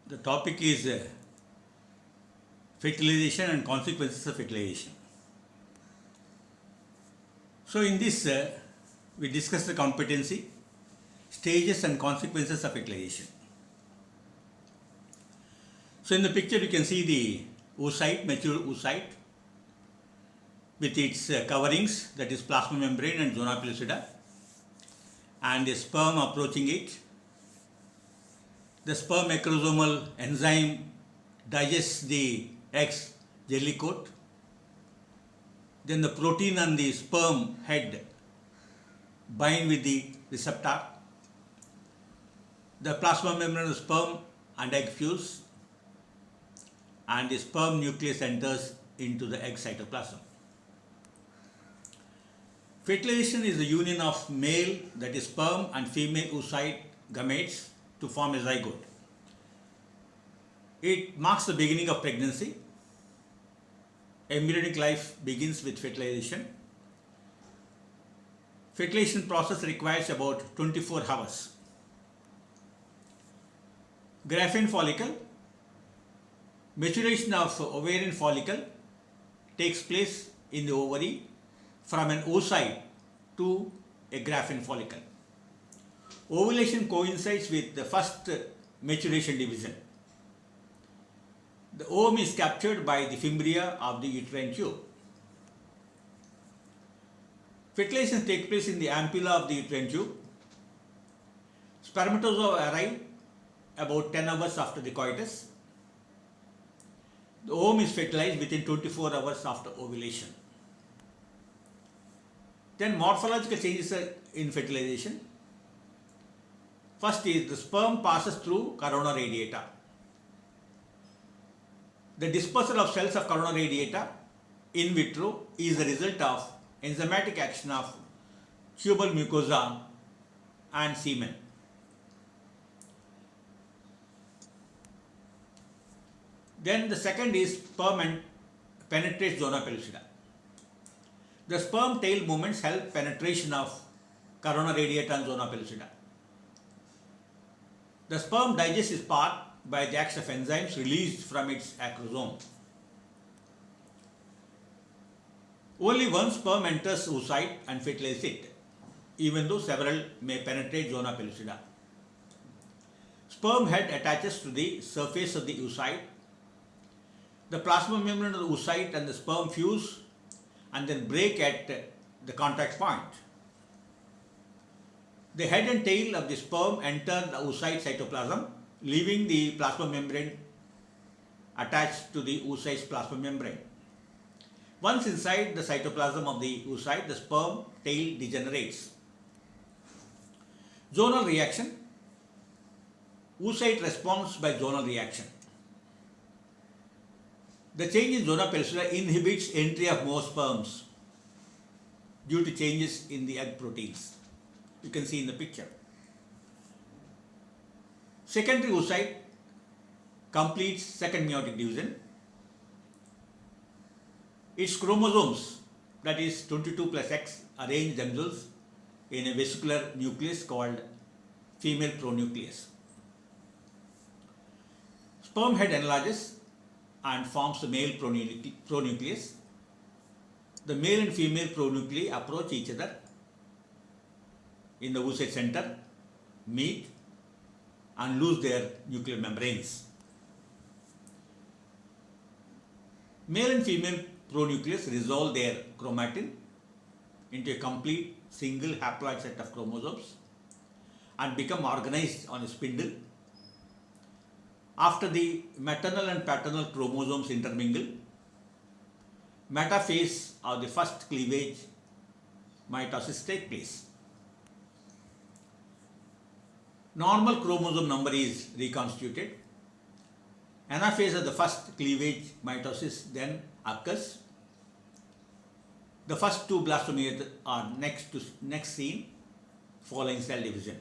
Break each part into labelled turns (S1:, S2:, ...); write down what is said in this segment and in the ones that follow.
S1: The topic is fertilization and consequences of fertilization. So, in this, we discuss the competency, stages, and consequences of fertilization. So, in the picture, you can see the oocyte, mature oocyte, with its coverings, that is plasma membrane and zona pellucida, and the sperm approaching it. The sperm macrosomal enzyme digests the egg's jelly coat. Then the protein on the sperm head bind with the receptor. The plasma membrane of the sperm and egg fuse, and the sperm nucleus enters into the egg cytoplasm. Fertilization is the union of male, that is sperm, and female oocyte gametes to form a zygote. It marks the beginning of pregnancy. Embryonic life begins with fertilization. Fertilization process requires about 24 hours. Graphene follicle. Maturation of ovarian follicle takes place in the ovary from an oocyte to a graphene follicle. Ovulation coincides with the first maturation division. The ovum is captured by the fimbria of the uterine tube. Fertilization takes place in the ampulla of the uterine tube. Spermatozoa arrive about 10 hours after the coitus. The ovum is fertilized within 24 hours after ovulation. Then morphological changes in fertilization. First is the sperm passes through corona radiata. The dispersal of cells of corona radiata in vitro is the result of enzymatic action of tubal mucosa and semen. Then the second is sperm penetrates zona pellucida. The sperm tail movements help penetration of corona radiata and zona pellucida. The sperm digests its part by the action of enzymes released from its acrosome. Only one sperm enters oocyte and fertilizes it, even though several may penetrate zona pellucida. Sperm head attaches to the surface of the oocyte. The plasma membrane of the oocyte and the sperm fuse and then break at the contact point. The head and tail of the sperm enter the oocyte cytoplasm, leaving the plasma membrane attached to the oocyte's plasma membrane. Once inside the cytoplasm of the oocyte, the sperm tail degenerates. Zonal reaction. Oocyte responds by zonal reaction. The change in zona pellucida inhibits entry of more sperms due to changes in the egg proteins. You can see in the picture. Secondary oocyte completes second meiotic division. Its chromosomes, that is 22 plus X, arrange themselves in a vesicular nucleus called female pronucleus. Sperm head enlarges and forms the male pronucleus. The male and female pronuclei approach each other in the oocyte center, meet, and lose their nuclear membranes. Male and female pronucleus resolve their chromatin into a complete single haploid set of chromosomes and become organized on a spindle. After the maternal and paternal chromosomes intermingle, metaphase of the first cleavage mitosis takes place. Normal chromosome number is reconstituted. Anaphase of the first cleavage mitosis then occurs. The first two blastomeres are next seen following cell division.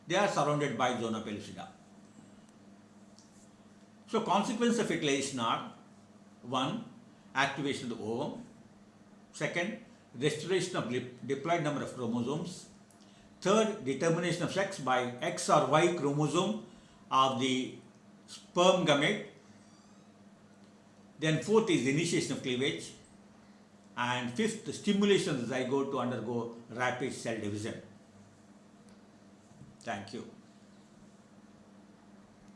S1: They are surrounded by zona pellucida. So consequences of fertilization are: 1. Activation of the ovum. 2. Restoration of diploid number of chromosomes. Third, determination of sex by X or Y chromosome of the sperm gamete. Then fourth is initiation of cleavage. And fifth, the stimulation of the zygote to undergo rapid cell division. Thank you.